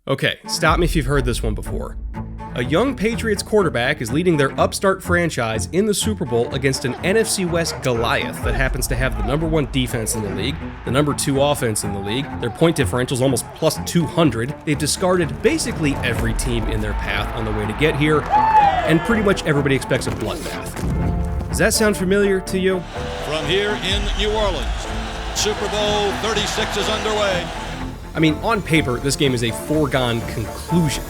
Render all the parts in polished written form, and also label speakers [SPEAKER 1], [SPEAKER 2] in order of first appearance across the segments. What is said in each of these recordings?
[SPEAKER 1] Okay, stop me if you've heard this one before. A young Patriots quarterback is leading their upstart franchise in the Super Bowl against an NFC West Goliath that happens to have the number 1 defense in the league, the number 2 offense in the league, their point differential is almost plus 200, they've discarded basically every team in their path on the way to get here, and pretty much everybody expects a bloodbath. Does that sound familiar to you?
[SPEAKER 2] From here in New Orleans, Super Bowl 36 is underway.
[SPEAKER 1] I mean, on paper, this game is a foregone conclusion.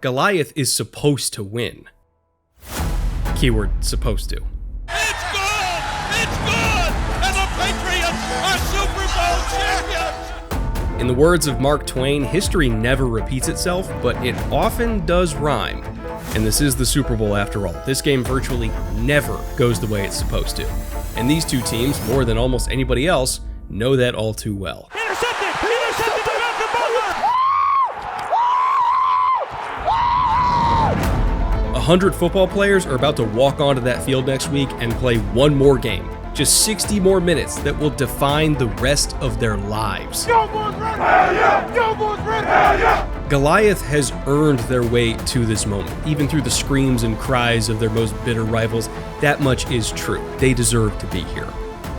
[SPEAKER 1] Goliath is supposed to win. Keyword supposed to.
[SPEAKER 2] It's good! It's good! And the Patriots are Super Bowl champions!
[SPEAKER 1] In the words of Mark Twain, history never repeats itself, but it often does rhyme. And this is the Super Bowl after all. This game virtually never goes the way it's supposed to. And these two teams, more than almost anybody else, know that all too well. 100 football players are about to walk onto that field next week and play one more game. Just 60 more minutes that will define the rest of their lives. Goliath has earned their way to this moment, even through the screams and cries of their most bitter rivals. That much is true. They deserve to be here.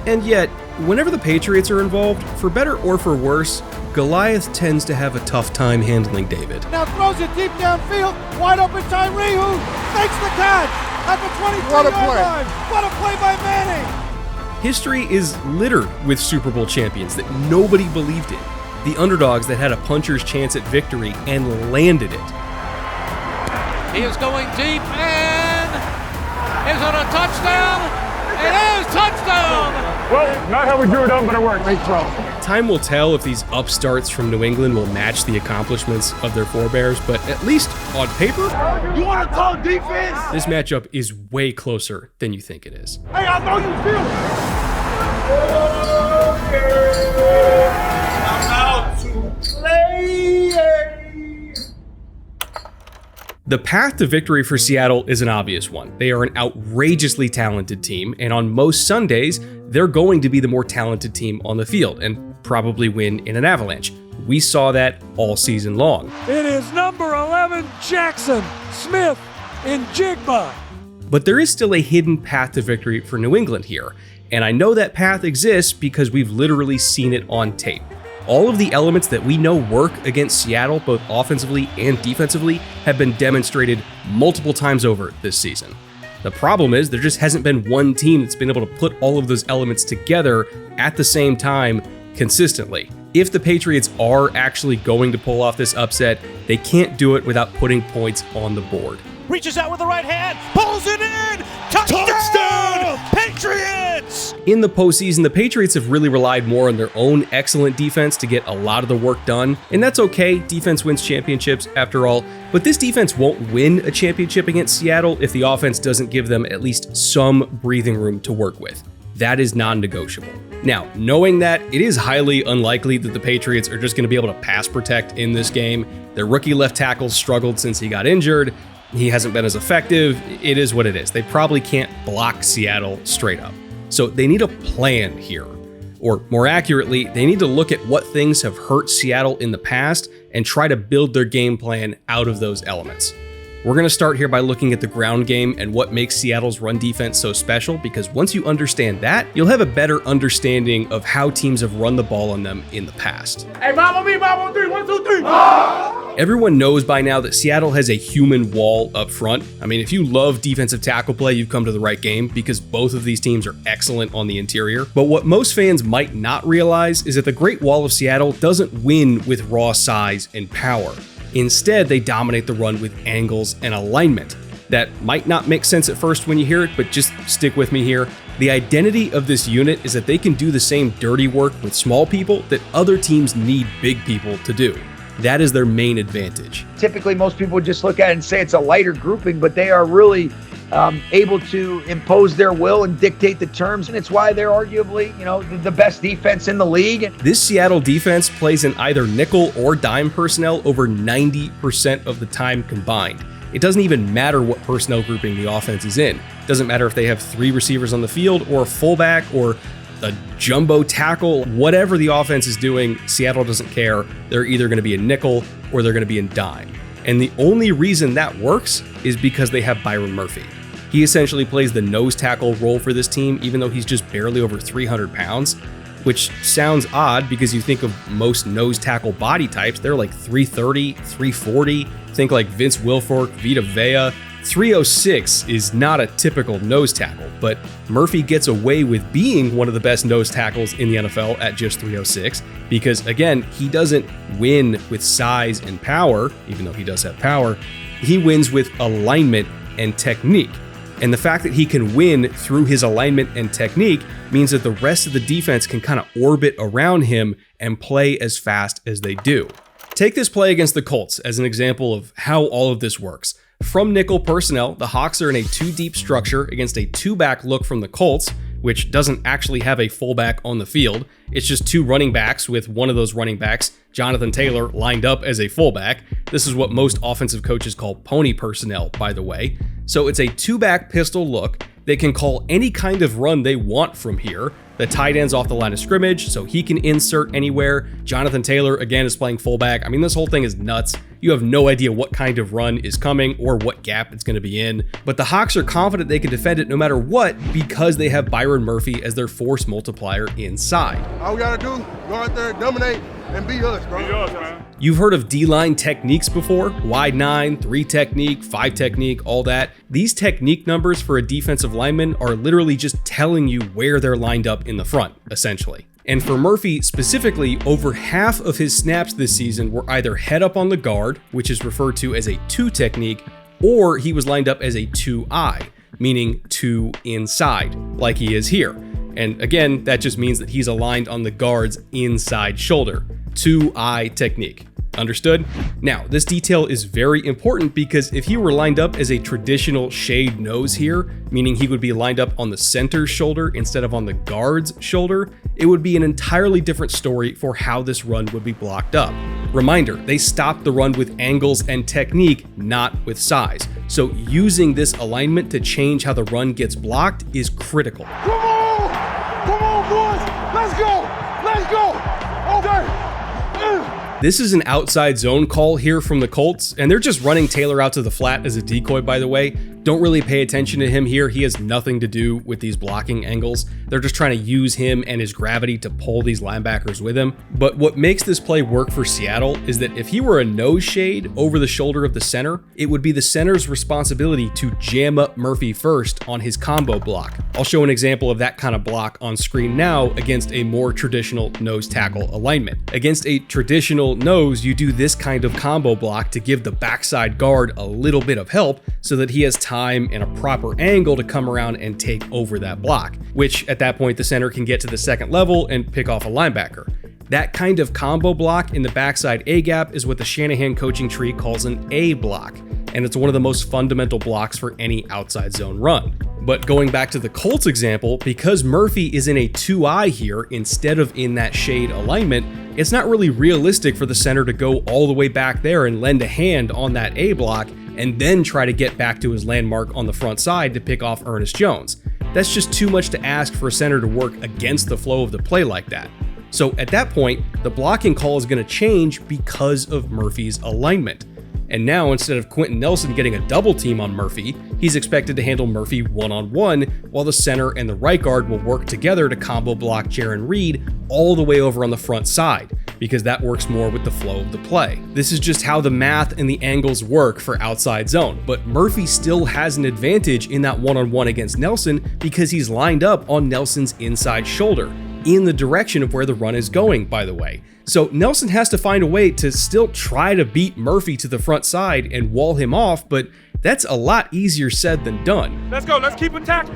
[SPEAKER 1] And yet, whenever the Patriots are involved, for better or for worse, Goliath tends to have a tough time handling David.
[SPEAKER 3] Now throws it deep downfield, wide open Tyree, who makes the catch at the 23-yard line. What a play by Manning!
[SPEAKER 1] History is littered with Super Bowl champions that nobody believed in. The underdogs that had a puncher's chance at victory and landed it.
[SPEAKER 4] He is going deep and is it a touchdown? It is touchdown!
[SPEAKER 5] Well, not how we drew it up, but it worked.
[SPEAKER 3] Great throw.
[SPEAKER 1] Time will tell if these upstarts from New England will match the accomplishments of their forebears, but at least on paper,
[SPEAKER 3] You want to talk defense?
[SPEAKER 1] this matchup is way closer than you think it is.
[SPEAKER 3] Hey, I know you feel it. I'm out to play.
[SPEAKER 1] The path to victory for Seattle is an obvious one. They are an outrageously talented team, and on most Sundays, they're going to be the more talented team on the field and probably win in an avalanche. We saw that all season long.
[SPEAKER 6] It is number 11, Jackson Smith-Njigba.
[SPEAKER 1] But there is still a hidden path to victory for New England here, and I know that path exists because we've literally seen it on tape. All of the elements that we know work against Seattle, both offensively and defensively, have been demonstrated multiple times over this season. The problem is there just hasn't been one team that's been able to put all of those elements together at the same time consistently. If the Patriots are actually going to pull off this upset, they can't do it without putting points on the board.
[SPEAKER 7] Reaches out with the right hand, pulls it in! Touchdown! Patriots!
[SPEAKER 1] In the postseason, the Patriots have really relied more on their own excellent defense to get a lot of the work done, and that's okay. Defense wins championships after all, but this defense won't win a championship against Seattle if the offense doesn't give them at least some breathing room to work with. That is non-negotiable. Now, knowing that, it is highly unlikely that the Patriots are just going to be able to pass protect in this game. Their rookie left tackle struggled since he got injured. He hasn't been as effective. It is what it is. They probably can't block Seattle straight up. So they need a plan here. Or more accurately, they need to look at what things have hurt Seattle in the past and try to build their game plan out of those elements. We're going to start here by looking at the ground game and what makes Seattle's run defense so special, because once you understand that, you'll have a better understanding of how teams have run the ball on them in the past.
[SPEAKER 3] Hey, 5 on me, 5 on 3, 1, 2, 3.
[SPEAKER 1] Everyone knows by now that Seattle has a human wall up front. I mean, if you love defensive tackle play, you've come to the right game because both of these teams are excellent on the interior. But what most fans might not realize is that the Great Wall of Seattle doesn't win with raw size and power. Instead, they dominate the run with angles and alignment. That might not make sense at first when you hear it, but just stick with me here. The identity of this unit is that they can do the same dirty work with small people that other teams need big people to do. That is their main advantage.
[SPEAKER 8] Typically, most people would just look at it and say it's a lighter grouping, but they are really able to impose their will and dictate the terms, and it's why they're arguably, the best defense in the league.
[SPEAKER 1] This Seattle defense plays in either nickel or dime personnel over 90% of the time combined. It doesn't even matter what personnel grouping the offense is in. It doesn't matter if they have 3 receivers on the field or a fullback or a jumbo tackle, whatever the offense is doing, Seattle doesn't care. They're either going to be in nickel or they're going to be in dime. And the only reason that works is because they have Byron Murphy. He essentially plays the nose tackle role for this team, even though he's just barely over 300 pounds, which sounds odd because you think of most nose tackle body types. They're like 330, 340. Think like Vince Wilfork, Vita Vea. 306 is not a typical nose tackle, but Murphy gets away with being one of the best nose tackles in the NFL at just 306 because, again, he doesn't win with size and power, even though he does have power. He wins with alignment and technique. And the fact that he can win through his alignment and technique means that the rest of the defense can kind of orbit around him and play as fast as they do. Take this play against the Colts as an example of how all of this works. From nickel personnel, the Hawks are in a 2-deep structure against a 2-back look from the Colts, which doesn't actually have a fullback on the field. It's just 2 running backs with one of those running backs, Jonathan Taylor, lined up as a fullback. This is what most offensive coaches call pony personnel, by the way. So it's a 2-back pistol look. They can call any kind of run they want from here. The tight end's off the line of scrimmage, so he can insert anywhere. Jonathan Taylor, again, is playing fullback. I mean, this whole thing is nuts. You have no idea what kind of run is coming or what gap it's going to be in. But the Hawks are confident they can defend it no matter what because they have Byron Murphy as their force multiplier inside.
[SPEAKER 9] All we got to do, go out there, dominate, and be us, bro.
[SPEAKER 5] Be us, man.
[SPEAKER 1] You've heard of D-line techniques before, wide 9, 3 technique, 5 technique, all that. These technique numbers for a defensive lineman are literally just telling you where they're lined up in the front, essentially. And for Murphy specifically, over half of his snaps this season were either head up on the guard, which is referred to as a 2 technique, or he was lined up as a 2-eye, meaning 2 inside, like he is here. And again, that just means that he's aligned on the guard's inside shoulder. 2-eye technique. Understood? Now, this detail is very important because if he were lined up as a traditional shade nose here, meaning he would be lined up on the center's shoulder instead of on the guard's shoulder, it would be an entirely different story for how this run would be blocked up. Reminder, they stopped the run with angles and technique, not with size. So using this alignment to change how the run gets blocked is critical.
[SPEAKER 9] Come on, boys! Let's go! Let's go! Okay!
[SPEAKER 1] This is an outside zone call here from the Colts, and they're just running Taylor out to the flat as a decoy, by the way. Don't really pay attention to him here. He has nothing to do with these blocking angles. They're just trying to use him and his gravity to pull these linebackers with him. But what makes this play work for Seattle is that if he were a nose shade over the shoulder of the center, it would be the center's responsibility to jam up Murphy first on his combo block. I'll show an example of that kind of block on screen now against a more traditional nose tackle alignment. Against a traditional nose, you do this kind of combo block to give the backside guard a little bit of help so that he has time and a proper angle to come around and take over that block, which at that point the center can get to the second level and pick off a linebacker. That kind of combo block in the backside A gap is what the Shanahan coaching tree calls an A block, and it's one of the most fundamental blocks for any outside zone run. But going back to the Colts example, because Murphy is in a 2-eye here instead of in that shade alignment, it's not really realistic for the center to go all the way back there and lend a hand on that A block and then try to get back to his landmark on the front side to pick off Ernest Jones. That's just too much to ask for a center to work against the flow of the play like that. So at that point, the blocking call is going to change because of Murphy's alignment. And now, instead of Quentin Nelson getting a double team on Murphy, he's expected to handle Murphy one-on-one, while the center and the right guard will work together to combo block Jaron Reed all the way over on the front side, because that works more with the flow of the play. This is just how the math and the angles work for outside zone, but Murphy still has an advantage in that one-on-one against Nelson because he's lined up on Nelson's inside shoulder, in the direction of where the run is going, by the way. So Nelson has to find a way to still try to beat Murphy to the front side and wall him off, but that's a lot easier said than done.
[SPEAKER 5] Let's go. Let's keep attacking.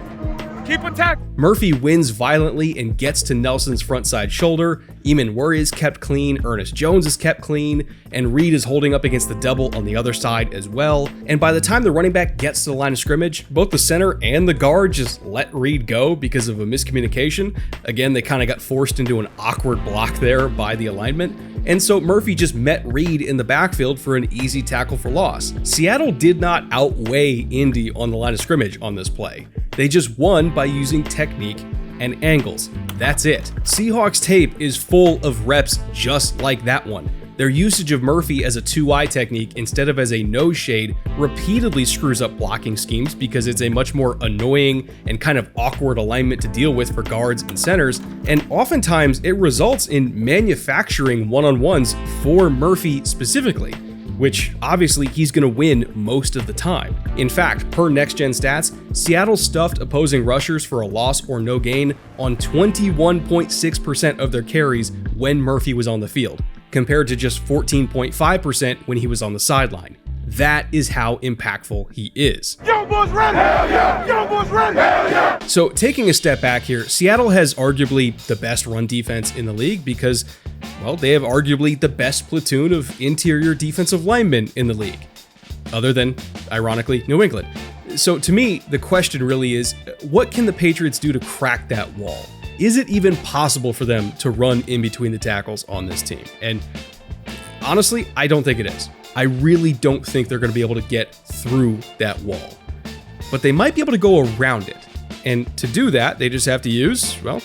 [SPEAKER 5] Keep attacking.
[SPEAKER 1] Murphy wins violently and gets to Nelson's front side shoulder. Eamon Worry is kept clean, Ernest Jones is kept clean, and Reed is holding up against the double on the other side as well. And by the time the running back gets to the line of scrimmage, both the center and the guard just let Reed go because of a miscommunication. Again, they kind of got forced into an awkward block there by the alignment. And so Murphy just met Reed in the backfield for an easy tackle for loss. Seattle did not outweigh Indy on the line of scrimmage on this play. They just won by using technique and angles. that's it. Seahawks tape is full of reps just like that one. Their usage of Murphy as a 2-eye technique instead of as a nose shade repeatedly screws up blocking schemes because it's a much more annoying and kind of awkward alignment to deal with for guards and centers, and oftentimes it results in manufacturing one-on-ones for Murphy specifically, which obviously he's going to win most of the time. In fact, per Next Gen Stats, Seattle stuffed opposing rushers for a loss or no gain on 21.6% of their carries when Murphy was on the field, compared to just 14.5% when he was on the sideline. That is how impactful he is.
[SPEAKER 9] Young boys ready! Hell yeah! Young boys ready! Hell yeah!
[SPEAKER 1] So taking a step back here, Seattle has arguably the best run defense in the league because, well, they have arguably the best platoon of interior defensive linemen in the league, other than, ironically, New England. So to me, the question really is, what can the Patriots do to crack that wall? Is it even possible for them to run in between the tackles on this team? And honestly, I don't think it is. I really don't think they're going to be able to get through that wall. But they might be able to go around it. And to do that, they just have to use, well,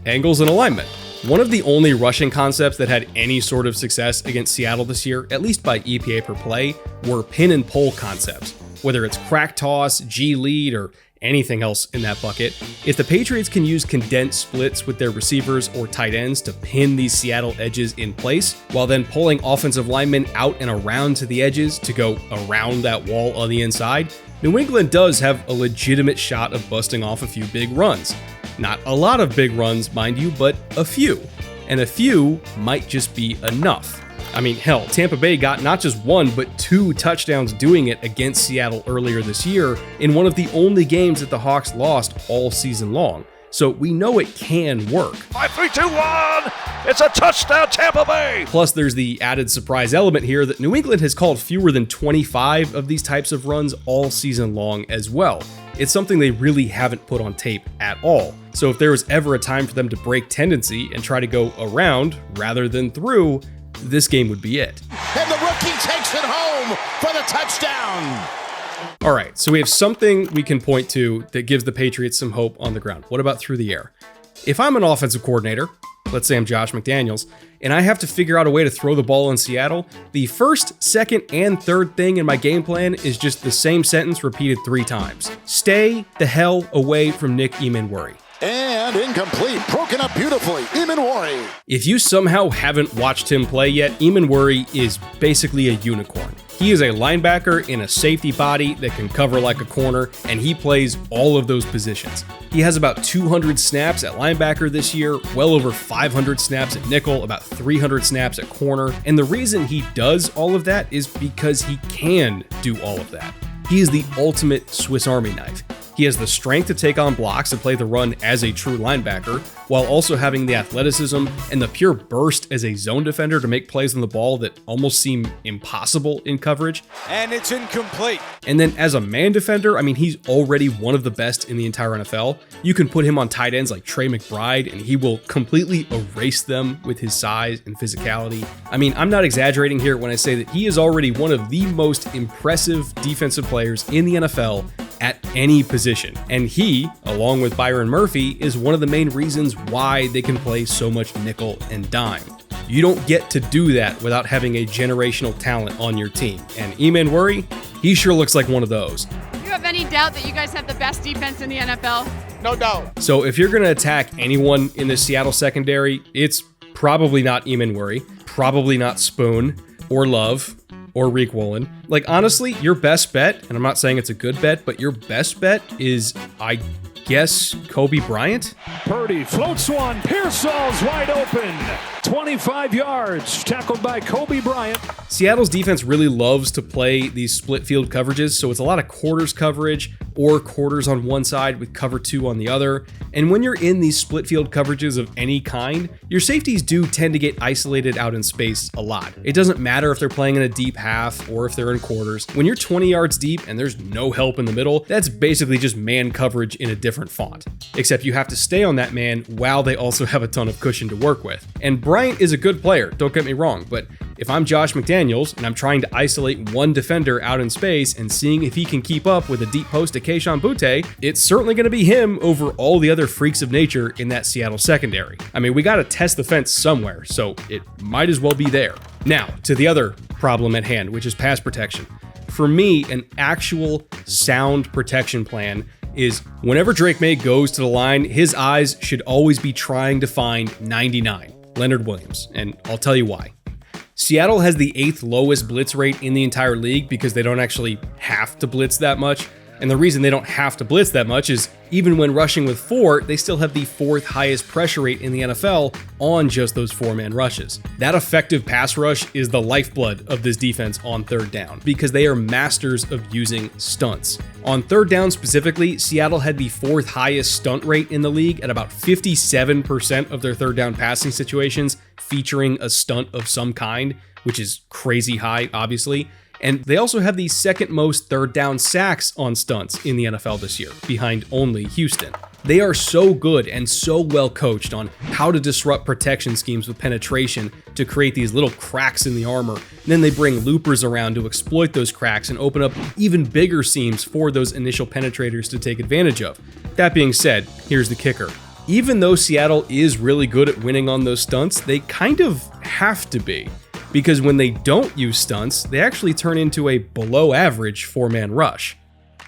[SPEAKER 1] angles and alignment. One of the only rushing concepts that had any sort of success against Seattle this year, at least by EPA per play, were pin and pull concepts. Whether it's crack toss, G lead, or anything else in that bucket, if the Patriots can use condensed splits with their receivers or tight ends to pin these Seattle edges in place, while then pulling offensive linemen out and around to the edges to go around that wall on the inside, New England does have a legitimate shot of busting off a few big runs. Not a lot of big runs, mind you, but a few. And a few might just be enough. I mean, hell, Tampa Bay got not just 1, but 2 touchdowns doing it against Seattle earlier this year in one of the only games that the Hawks lost all season long. So we know it can work.
[SPEAKER 7] 5, 3, 2, 1. It's a touchdown, Tampa Bay.
[SPEAKER 1] Plus, there's the added surprise element here that New England has called fewer than 25 of these types of runs all season long as well. It's something they really haven't put on tape at all. So if there was ever a time for them to break tendency and try to go around rather than through, this game would be it.
[SPEAKER 10] And the rookie takes it home for the touchdown.
[SPEAKER 1] All right, so we have something we can point to that gives the Patriots some hope on the ground. What about through the air? If I'm an offensive coordinator, let's say I'm Josh McDaniels, and I have to figure out a way to throw the ball in Seattle, the first, second, and third thing in my game plan is just the same sentence repeated 3 times. Stay the hell away from Nick Emenworry.
[SPEAKER 10] And incomplete, broken up beautifully, Emenworry.
[SPEAKER 1] If you somehow haven't watched him play yet, Emenworry is basically a unicorn. He is a linebacker in a safety body that can cover like a corner, and he plays all of those positions. He has about 200 snaps at linebacker this year, well over 500 snaps at nickel, about 300 snaps at corner, and the reason he does all of that is because he can do all of that. He is the ultimate Swiss Army knife. He has the strength to take on blocks and play the run as a true linebacker, while also having the athleticism and the pure burst as a zone defender to make plays on the ball that almost seem impossible in coverage.
[SPEAKER 7] And it's incomplete.
[SPEAKER 1] And then as a man defender, I mean, he's already one of the best in the entire NFL. You can put him on tight ends like Trey McBride, and he will completely erase them with his size and physicality. I mean, I'm not exaggerating here when I say that he is already one of the most impressive defensive players in the NFL at any position. And he, along with Byron Murphy, is one of the main reasons why they can play so much nickel and dime. You don't get to do that without having a generational talent on your team. And Emenworry, he sure looks like one of those.
[SPEAKER 11] Do you have any doubt that you guys have the best defense in the NFL?
[SPEAKER 10] No doubt.
[SPEAKER 1] So if you're going to attack anyone in the Seattle secondary, it's probably not Emenworry, probably not Spoon or Love or Reek Woolen. Like, honestly, your best bet, and I'm not saying it's a good bet, but your best bet is, I guess, Kobe Bryant?
[SPEAKER 6] Purdy floats one. Pearsall's wide open. 25 yards, tackled by Kobe Bryant.
[SPEAKER 1] Seattle's defense really loves to play these split field coverages, so it's a lot of quarters coverage or quarters on one side with cover 2 on the other. And when you're in these split field coverages of any kind, your safeties do tend to get isolated out in space a lot. It doesn't matter if they're playing in a deep half or if they're in quarters. When you're 20 yards deep and there's no help in the middle, that's basically just man coverage in a different font. Except you have to stay on that man while they also have a ton of cushion to work with. And Bryant is a good player, don't get me wrong, but if I'm Josh McDaniels and I'm trying to isolate one defender out in space and seeing if he can keep up with a deep post to Kayshon Boutte, it's certainly going to be him over all the other freaks of nature in that Seattle secondary. I mean, we got to test the fence somewhere, so it might as well be there. Now, to the other problem at hand, which is pass protection. For me, an actual sound protection plan is whenever Drake May goes to the line, his eyes should always be trying to find 99, Leonard Williams, and I'll tell you why. Seattle has the 8th lowest blitz rate in the entire league because they don't actually have to blitz that much. And the reason they don't have to blitz that much is even when rushing with 4, they still have the 4th highest pressure rate in the NFL on just those 4-man rushes. That effective pass rush is the lifeblood of this defense on third down because they are masters of using stunts. On third down specifically, Seattle had the 4th highest stunt rate in the league at about 57% of their third down passing situations featuring a stunt of some kind, which is crazy high, obviously. And they also have the 2nd most third down sacks on stunts in the NFL this year, behind only Houston. They are so good and so well coached on how to disrupt protection schemes with penetration to create these little cracks in the armor. And then they bring loopers around to exploit those cracks and open up even bigger seams for those initial penetrators to take advantage of. That being said, here's the kicker. Even though Seattle is really good at winning on those stunts, they kind of have to be. Because when they don't use stunts, they actually turn into a below average 4-man rush.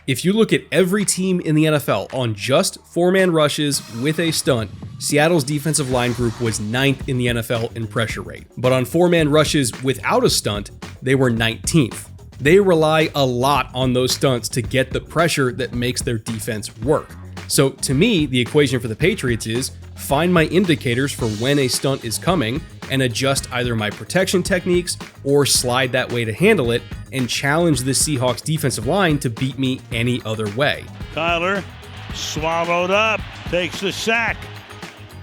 [SPEAKER 1] If you look at every team in the NFL on just 4-man rushes with a stunt, Seattle's defensive line group was 9th in the NFL in pressure rate. But on 4-man rushes without a stunt, they were 19th. They rely a lot on those stunts to get the pressure that makes their defense work. So to me, the equation for the Patriots is find my indicators for when a stunt is coming and adjust either my protection techniques or slide that way to handle it and challenge the Seahawks defensive line to beat me any other way.
[SPEAKER 7] Kyler swallowed up, takes the sack.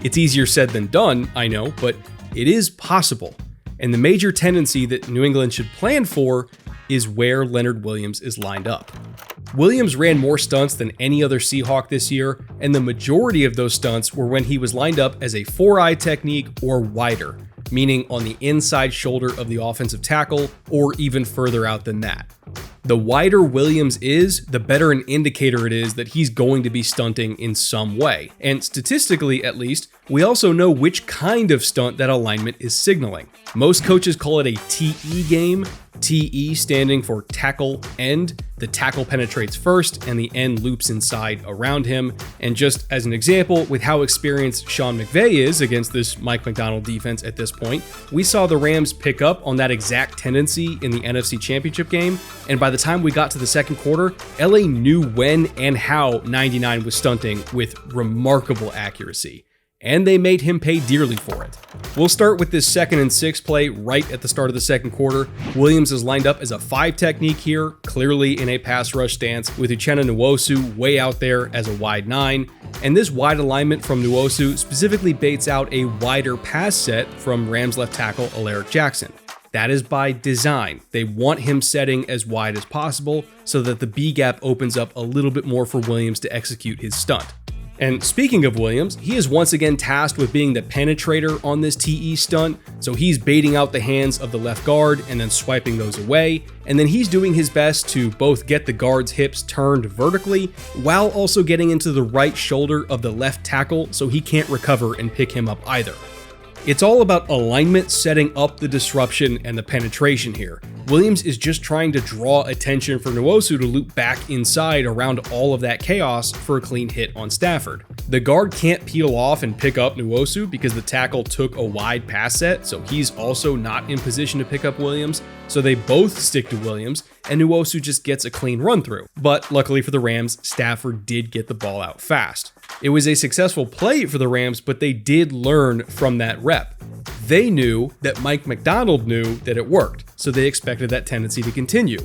[SPEAKER 1] It's easier said than done, I know, but it is possible. And the major tendency that New England should plan for is where Leonard Williams is lined up. Williams ran more stunts than any other Seahawk this year, and the majority of those stunts were when he was lined up as a 4-eye technique or wider, meaning on the inside shoulder of the offensive tackle or even further out than that. The wider Williams is, the better an indicator it is that he's going to be stunting in some way. And statistically, at least, we also know which kind of stunt that alignment is signaling. Most coaches call it a TE game, TE standing for tackle end. The tackle penetrates first and the end loops inside around him. And just as an example, with how experienced Sean McVay is against this Mike Macdonald defense at this point, we saw the Rams pick up on that exact tendency in the NFC Championship game. And by the time we got to the second quarter, LA knew when and how 99 was stunting with remarkable accuracy. And they made him pay dearly for it. We'll start with this 2nd and 6 play right at the start of the second quarter. Williams is lined up as a 5 technique here, clearly in a pass rush stance, with Uchenna Nwosu way out there as a wide 9. And this wide alignment from Nwosu specifically baits out a wider pass set from Rams left tackle Alaric Jackson. That is by design. They want him setting as wide as possible so that the B gap opens up a little bit more for Williams to execute his stunt. And speaking of Williams, he is once again tasked with being the penetrator on this TE stunt, so he's baiting out the hands of the left guard and then swiping those away, and then he's doing his best to both get the guard's hips turned vertically while also getting into the right shoulder of the left tackle so he can't recover and pick him up either. It's all about alignment setting up the disruption and the penetration here. Williams is just trying to draw attention for Nwosu to loop back inside around all of that chaos for a clean hit on Stafford. The guard can't peel off and pick up Nwosu because the tackle took a wide pass set, so he's also not in position to pick up Williams, so they both stick to Williams, and Nwosu just gets a clean run through. But luckily for the Rams, Stafford did get the ball out fast. It was a successful play for the Rams, but they did learn from that rep. They knew that Mike Macdonald knew that it worked, so they expected that tendency to continue.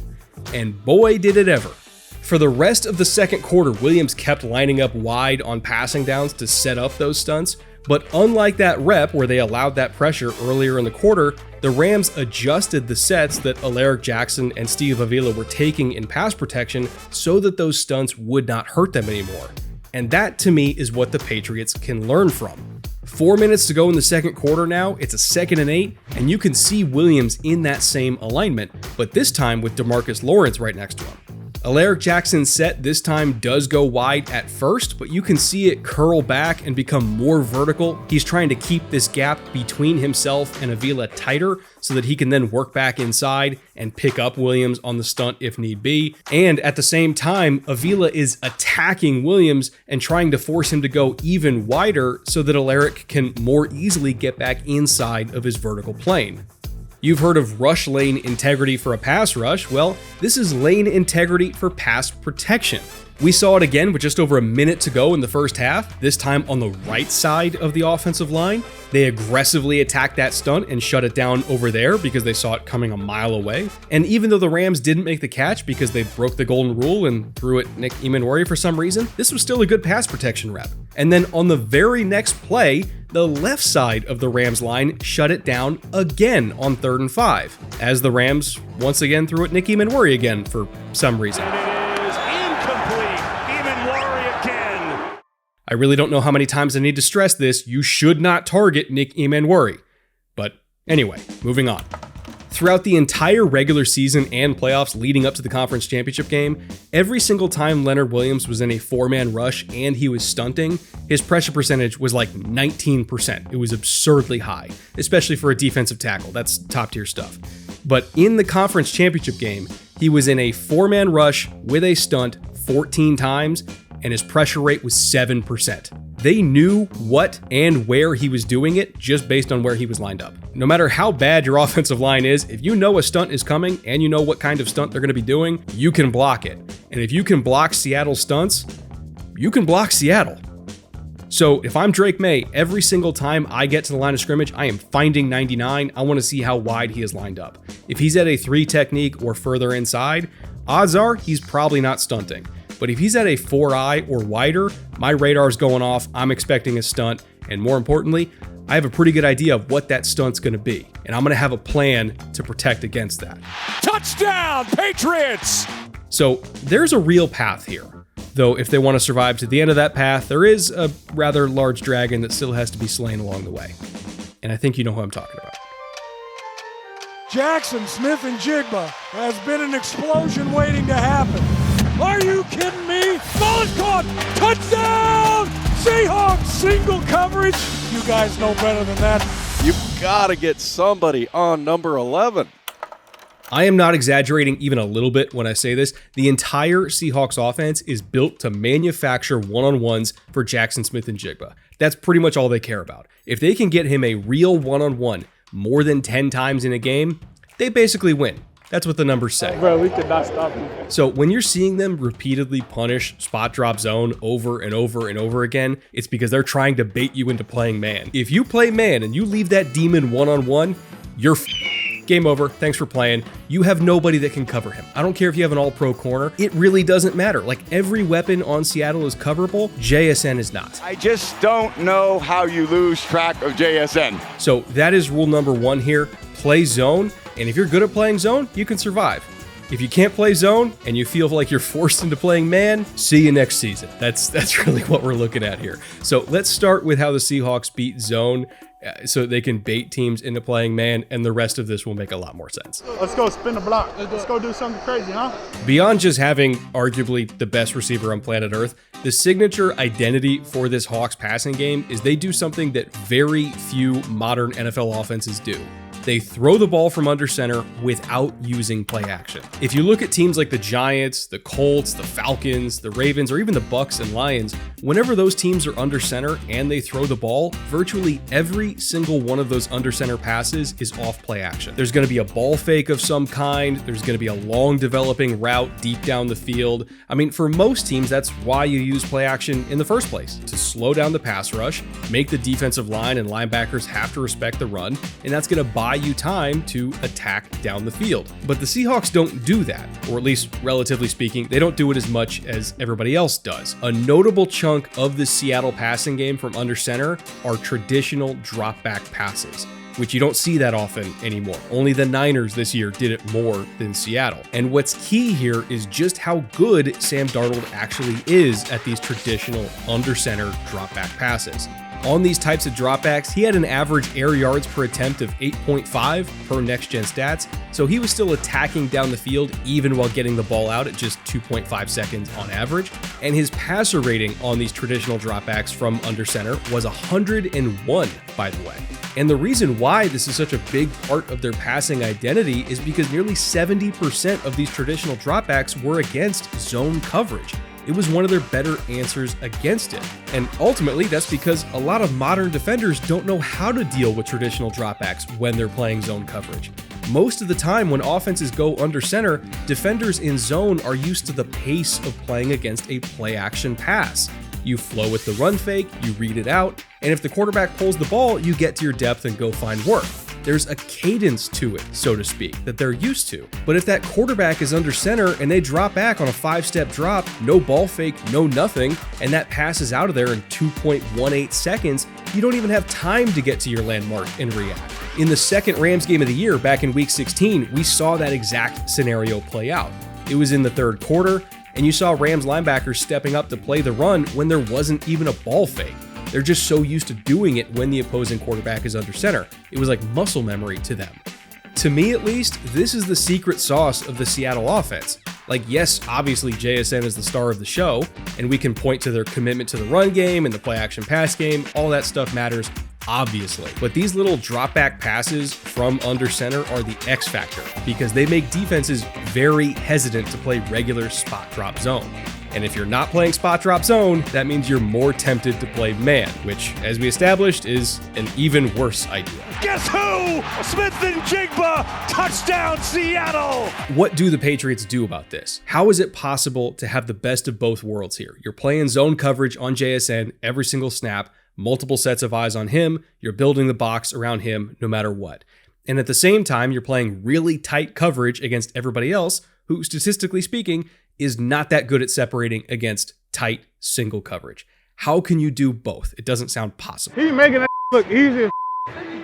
[SPEAKER 1] And boy, did it ever. For the rest of the second quarter, Williams kept lining up wide on passing downs to set up those stunts, but unlike that rep where they allowed that pressure earlier in the quarter, the Rams adjusted the sets that Alaric Jackson and Steve Avila were taking in pass protection so that those stunts would not hurt them anymore. And that, to me, is what the Patriots can learn from. 4 minutes to go in the second quarter now, it's a 2nd and 8, and you can see Williams in that same alignment, but this time with DeMarcus Lawrence right next to him. Alaric Jackson's set this time does go wide at first, but you can see it curl back and become more vertical. He's trying to keep this gap between himself and Avila tighter so that he can then work back inside and pick up Williams on the stunt if need be. And at the same time, Avila is attacking Williams and trying to force him to go even wider so that Alaric can more easily get back inside of his vertical plane. You've heard of rush lane integrity for a pass rush. Well, this is lane integrity for pass protection. We saw it again with just over a minute to go in the first half, this time on the right side of the offensive line. They aggressively attacked that stunt and shut it down over there because they saw it coming a mile away. And even though the Rams didn't make the catch because they broke the golden rule and threw it Nick Emanwari for some reason, this was still a good pass protection rep. And then on the very next play, the left side of the Rams line shut it down again on 3rd and 5, as the Rams once again threw it Nick Emanwari again for some reason. I really don't know how many times I need to stress this. You should not target Nick Emanwari. But anyway, moving on. Throughout the entire regular season and playoffs leading up to the conference championship game, every single time Leonard Williams was in a 4-man rush and he was stunting, his pressure percentage was like 19%. It was absurdly high, especially for a defensive tackle. That's top tier stuff. But in the conference championship game, he was in a 4-man rush with a stunt 14 times, and his pressure rate was 7%. They knew what and where he was doing it just based on where he was lined up. No matter how bad your offensive line is, if you know a stunt is coming and you know what kind of stunt they're going to be doing, you can block it. And if you can block Seattle stunts, you can block Seattle. So if I'm Drake May, every single time I get to the line of scrimmage, I am finding 99. I want to see how wide he is lined up. If he's at a 3 technique or further inside, odds are he's probably not stunting. But if he's at a 4-eye or wider, my radar's going off, I'm expecting a stunt, and more importantly, I have a pretty good idea of what that stunt's going to be, and I'm going to have a plan to protect against that.
[SPEAKER 6] Touchdown, Patriots!
[SPEAKER 1] So there's a real path here, though if they want to survive to the end of that path, there is a rather large dragon that still has to be slain along the way. And I think you know who I'm talking about.
[SPEAKER 3] Jackson Smith-Njigba has been an explosion waiting to happen. Are you kidding me? Ball is caught! Touchdown! Seahawks single coverage. You guys know better than that.
[SPEAKER 12] You've got to get somebody on number 11.
[SPEAKER 1] I am not exaggerating even a little bit when I say this. The entire Seahawks offense is built to manufacture one-on-ones for Jackson Smith-Njigba. That's pretty much all they care about. If they can get him a real one-on-one more than 10 times in a game, they basically win. That's what the numbers say.
[SPEAKER 5] Bro, we could not stop him.
[SPEAKER 1] So when you're seeing them repeatedly punish spot drop zone over and over and over again, it's because they're trying to bait you into playing man. If you play man and you leave that demon one-on-one, you're game over. Thanks for playing. You have nobody that can cover him. I don't care if you have an all-pro corner. It really doesn't matter. Like, every weapon on Seattle is coverable. JSN is not.
[SPEAKER 13] I just don't know how you lose track of JSN.
[SPEAKER 1] So that is rule number 1 here. Play zone. And if you're good at playing zone, you can survive. If you can't play zone and you feel like you're forced into playing man, see you next season. That's really what we're looking at here. So let's start with how the Seahawks beat zone so they can bait teams into playing man, and the rest of this will make a lot more sense.
[SPEAKER 5] Let's go spin the block. Let's go do something crazy, huh?
[SPEAKER 1] Beyond just having arguably the best receiver on planet Earth, the signature identity for this Hawks passing game is they do something that very few modern NFL offenses do. They throw the ball from under center without using play action. If you look at teams like the Giants, the Colts, the Falcons, the Ravens, or even the Bucks and Lions, whenever those teams are under center and they throw the ball, virtually every single one of those under center passes is off play action. There's going to be a ball fake of some kind. There's going to be a long developing route deep down the field. I mean, for most teams, that's why you use play action in the first place, to slow down the pass rush, make the defensive line and linebackers have to respect the run, and that's going to buy you time to attack down the field. But the Seahawks don't do that, or at least relatively speaking, they don't do it as much as everybody else does. A notable chunk of the Seattle passing game from under center are traditional drop back passes, which you don't see that often anymore. Only the Niners this year did it more than Seattle. And what's key here is just how good Sam Darnold actually is at these traditional under center drop back passes. On these types of dropbacks, he had an average air yards per attempt of 8.5 per next-gen stats, so he was still attacking down the field even while getting the ball out at just 2.5 seconds on average. And his passer rating on these traditional dropbacks from under center was 101, by the way. And the reason why this is such a big part of their passing identity is because nearly 70% of these traditional dropbacks were against zone coverage. It was one of their better answers against it. And ultimately, that's because a lot of modern defenders don't know how to deal with traditional dropbacks when they're playing zone coverage. Most of the time when offenses go under center, defenders in zone are used to the pace of playing against a play action pass. You flow with the run fake, you read it out, and if the quarterback pulls the ball, you get to your depth and go find work. There's a cadence to it, so to speak, that they're used to. But if that quarterback is under center and they drop back on a 5-step drop, no ball fake, no nothing, and that pass is out of there in 2.18 seconds, you don't even have time to get to your landmark and react. In the second Rams game of the year, back in week 16, we saw that exact scenario play out. It was in the third quarter, and you saw Rams linebackers stepping up to play the run when there wasn't even a ball fake. They're just so used to doing it when the opposing quarterback is under center. It was like muscle memory to them. To me at least, this is the secret sauce of the Seattle offense. Like, yes, obviously JSN is the star of the show, and we can point to their commitment to the run game and the play action pass game. All that stuff matters, obviously. But these little drop back passes from under center are the X factor because they make defenses very hesitant to play regular spot drop zone. And if you're not playing spot drop zone, that means you're more tempted to play man, which, as we established, is an even worse idea.
[SPEAKER 7] Guess who? Smith-Njigba, touchdown Seattle!
[SPEAKER 1] What do the Patriots do about this? How is it possible to have the best of both worlds here? You're playing zone coverage on JSN every single snap, multiple sets of eyes on him, you're building the box around him no matter what. And at the same time, you're playing really tight coverage against everybody else, who, statistically speaking, is not that good at separating against tight single coverage. How can you do both? It doesn't sound possible.
[SPEAKER 5] He's making that look easy.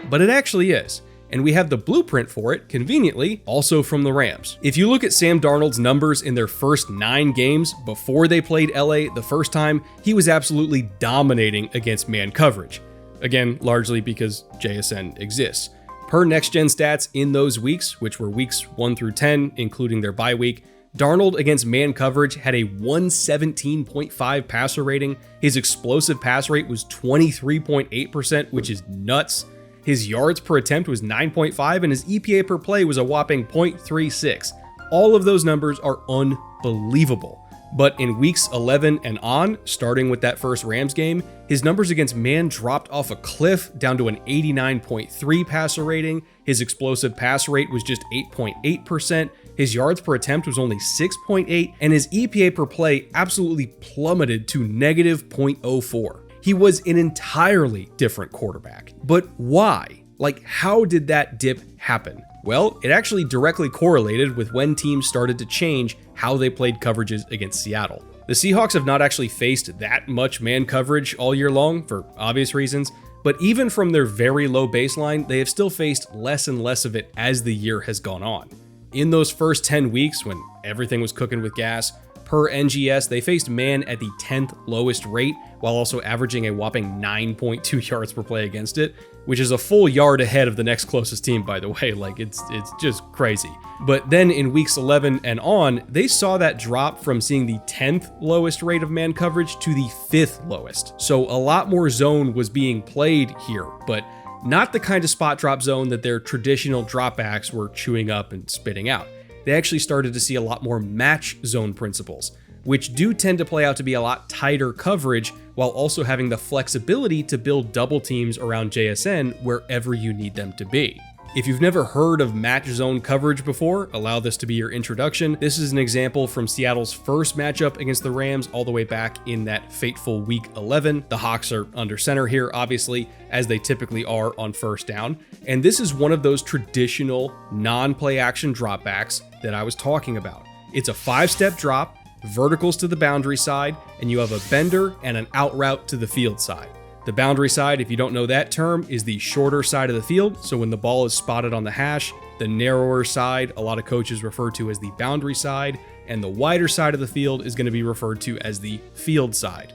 [SPEAKER 1] But it actually is. And we have the blueprint for it, conveniently, also from the Rams. If you look at Sam Darnold's numbers in their first 9 games before they played LA the first time, he was absolutely dominating against man coverage. Again, largely because JSN exists. Per next-gen stats in those weeks, which were weeks 1 through 10, including their bye week, Darnold against man coverage had a 117.5 passer rating. His explosive pass rate was 23.8%, which is nuts. His yards per attempt was 9.5, and his EPA per play was a whopping 0.36. All of those numbers are unbelievable. But in weeks 11 and on, starting with that first Rams game, his numbers against man dropped off a cliff down to an 89.3 passer rating. His explosive pass rate was just 8.8%. His yards per attempt was only 6.8, and his EPA per play absolutely plummeted to negative 0.04. He was an entirely different quarterback. But why? Like, how did that dip happen? Well, it actually directly correlated with when teams started to change how they played coverages against Seattle. The Seahawks have not actually faced that much man coverage all year long for obvious reasons, but even from their very low baseline, they have still faced less and less of it as the year has gone on. In those first 10 weeks, when everything was cooking with gas, per NGS, they faced man at the 10th lowest rate, while also averaging a whopping 9.2 yards per play against it, which is a full yard ahead of the next closest team, by the way. Like, it's just crazy. But then in weeks 11 and on, they saw that drop from seeing the 10th lowest rate of man coverage to the 5th lowest. So a lot more zone was being played here, but not the kind of spot drop zone that their traditional dropbacks were chewing up and spitting out. They actually started to see a lot more match zone principles, which do tend to play out to be a lot tighter coverage while also having the flexibility to build double teams around JSN wherever you need them to be. If you've never heard of match zone coverage before, allow this to be your introduction. This is an example from Seattle's first matchup against the Rams all the way back in that fateful week 11. The Hawks are under center here, obviously, as they typically are on first down. And this is one of those traditional non-play action dropbacks that I was talking about. It's a 5-step drop, verticals to the boundary side, and you have a bender and an out route to the field side. The boundary side, if you don't know that term, is the shorter side of the field. So when the ball is spotted on the hash, the narrower side, a lot of coaches refer to as the boundary side, and the wider side of the field is going to be referred to as the field side.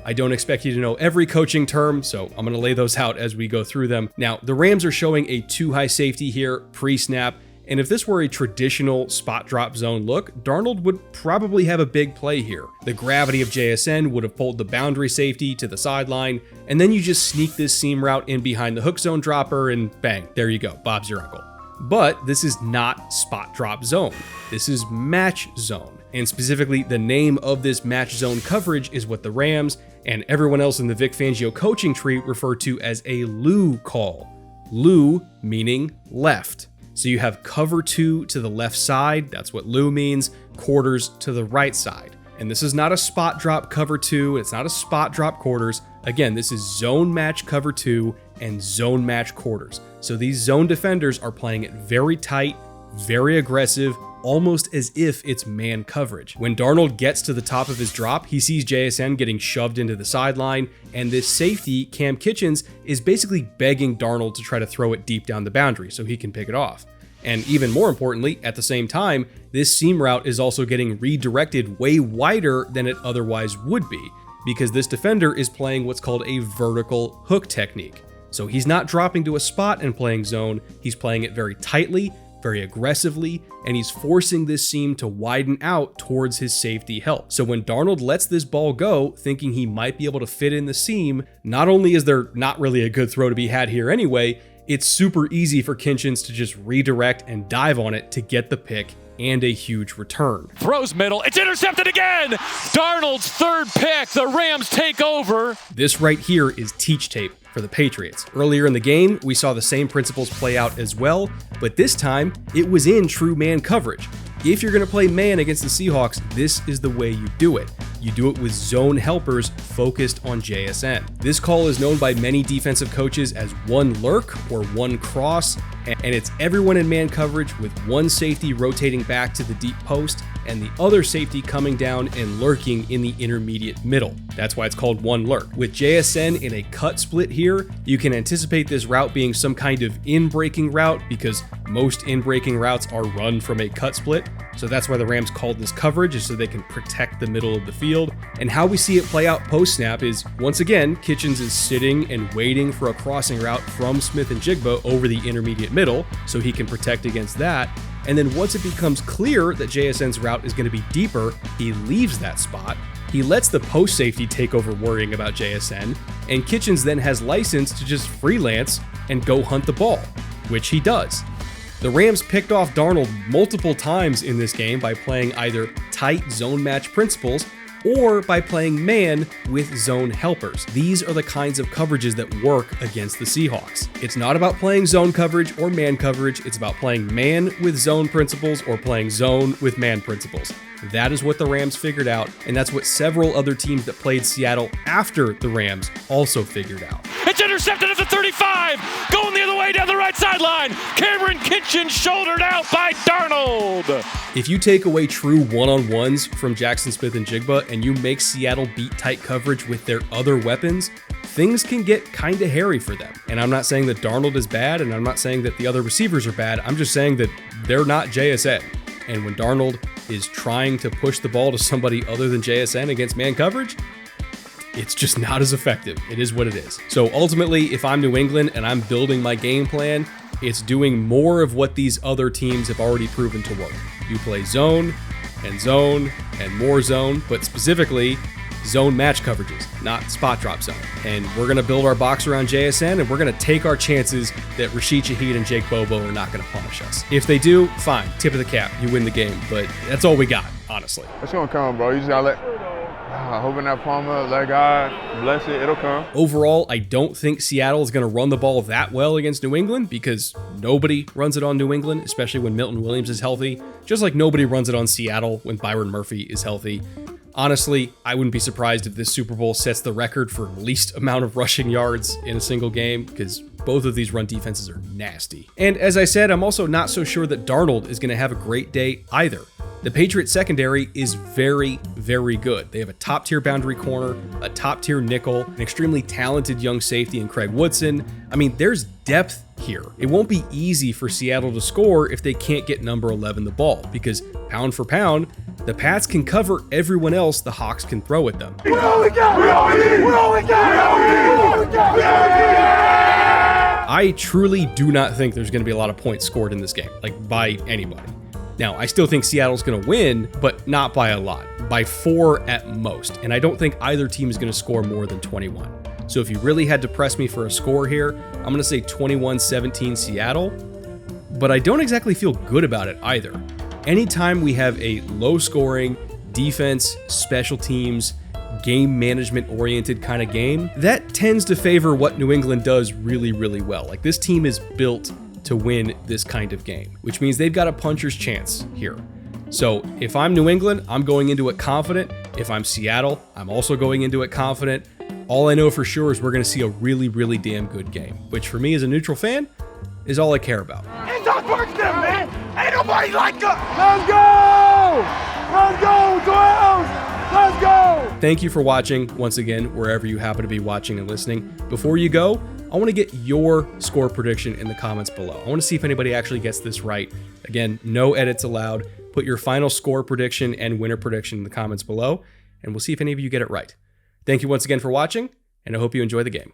[SPEAKER 1] I don't expect you to know every coaching term, so I'm going to lay those out as we go through them. Now, the Rams are showing a too high safety here pre-snap, and if this were a traditional spot drop zone look, Darnold would probably have a big play here. The gravity of JSN would have pulled the boundary safety to the sideline, and then you just sneak this seam route in behind the hook zone dropper, and bang, there you go, Bob's your uncle. But this is not spot drop zone. This is match zone. And specifically, the name of this match zone coverage is what the Rams and everyone else in the Vic Fangio coaching tree refer to as a Lou call. Lou meaning left. So you have cover 2 to the left side, that's what Lou means, quarters to the right side. And this is not a spot drop cover 2, it's not a spot drop quarters. Again, this is zone match cover 2 and zone match quarters. So these zone defenders are playing it very tight, very aggressive, almost as if it's man coverage. When Darnold gets to the top of his drop, he sees JSN getting shoved into the sideline, and this safety, Cam Kitchens, is basically begging Darnold to try to throw it deep down the boundary so he can pick it off. And even more importantly, at the same time, this seam route is also getting redirected way wider than it otherwise would be, because this defender is playing what's called a vertical hook technique. So he's not dropping to a spot and playing zone, he's playing it very tightly, very aggressively, and he's forcing this seam to widen out towards his safety help. So when Darnold lets this ball go, thinking he might be able to fit in the seam, not only is there not really a good throw to be had here anyway, it's super easy for Kitchens to just redirect and dive on it to get the pick and a huge return.
[SPEAKER 6] Throws middle, it's intercepted again! Darnold's third pick, the Rams take over.
[SPEAKER 1] This right here is teach tape for the Patriots. Earlier in the game, we saw the same principles play out as well, but this time it was in true man coverage. If you're going to play man against the Seahawks, this is the way you do it. You do it with zone helpers focused on JSN. This call is known by many defensive coaches as one lurk or one cross, and it's everyone in man coverage with one safety rotating back to the deep post and the other safety coming down and lurking in the intermediate middle. That's why it's called one lurk. With JSN in a cut split here, you can anticipate this route being some kind of in-breaking route because most in-breaking routes are run from a cut split. So that's why the Rams called this coverage, is so they can protect the middle of the field. And how we see it play out post-snap is, once again, Kitchens is sitting and waiting for a crossing route from Smith-Njigba over the intermediate middle, so he can protect against that. And then once it becomes clear that JSN's route is going to be deeper, he leaves that spot. He lets the post safety take over worrying about JSN, and Kitchens then has license to just freelance and go hunt the ball, which he does. The Rams picked off Darnold multiple times in this game by playing either tight zone match principles or by playing man with zone helpers. These are the kinds of coverages that work against the Seahawks. It's not about playing zone coverage or man coverage, it's about playing man with zone principles or playing zone with man principles. That is what the Rams figured out, and that's what several other teams that played Seattle after the Rams also figured out.
[SPEAKER 6] It's intercepted at the 35, going the other way down the right sideline. Cameron Kitchens shouldered out by Darnold.
[SPEAKER 1] If you take away true one-on-ones from Jackson Smith-Njigba and you make Seattle beat tight coverage with their other weapons, things can get kind of hairy for them. And I'm not saying that Darnold is bad, and I'm not saying that the other receivers are bad. I'm just saying that they're not JSN. And when Darnold is trying to push the ball to somebody other than JSN against man coverage, it's just not as effective. It is what it is. So ultimately, if I'm New England and I'm building my game plan, it's doing more of what these other teams have already proven to work. You play zone and more zone, but specifically zone match coverages, not spot drop zone. And we're going to build our box around JSN, and we're going to take our chances that Rashid Shaheed and Jake Bobo are not going to punish us. If they do, fine, tip of the cap, you win the game, but that's all we got, honestly.
[SPEAKER 13] It's going to come, bro. You just got to hoping that Palmer, let God bless it, it'll come.
[SPEAKER 1] Overall, I don't think Seattle is going to run the ball that well against New England because nobody runs it on New England, especially when Milton Williams is healthy, just like nobody runs it on Seattle when Byron Murphy is healthy. Honestly, I wouldn't be surprised if this Super Bowl sets the record for least amount of rushing yards in a single game, because both of these run defenses are nasty. And as I said, I'm also not so sure that Darnold is going to have a great day either. The Patriots secondary is very, very good. They have a top-tier boundary corner, a top-tier nickel, an extremely talented young safety in Craig Woodson. I mean, there's depth here. It won't be easy for Seattle to score if they can't get number 11 the ball, because pound for pound, the Pats can cover everyone else the Hawks can throw at them. I truly do not think there's going to be a lot of points scored in this game, like by anybody. Now, I still think Seattle's going to win, but not by a lot, by 4 at most, and I don't think either team is going to score more than 21. So if you really had to press me for a score here, I'm going to say 21-17 Seattle, but I don't exactly feel good about it either. Anytime we have a low-scoring, defense, special teams, game management-oriented kind of game, that tends to favor what New England does really, really well. Like, this team is built to win this kind of game, which means they've got a puncher's chance here. So if I'm New England, I'm going into it confident. If I'm Seattle, I'm also going into it confident. All I know for sure is we're going to see a really, really damn good game, which for me as a neutral fan is all I care about.
[SPEAKER 9] It's our first them, man. Ain't nobody like us. Let's go. Let's go, 12. Let's go.
[SPEAKER 1] Thank you for watching once again, wherever you happen to be watching and listening. Before you go, I want to get your score prediction in the comments below. I want to see if anybody actually gets this right. Again, no edits allowed. Put your final score prediction and winner prediction in the comments below, and we'll see if any of you get it right. Thank you once again for watching, and I hope you enjoy the game.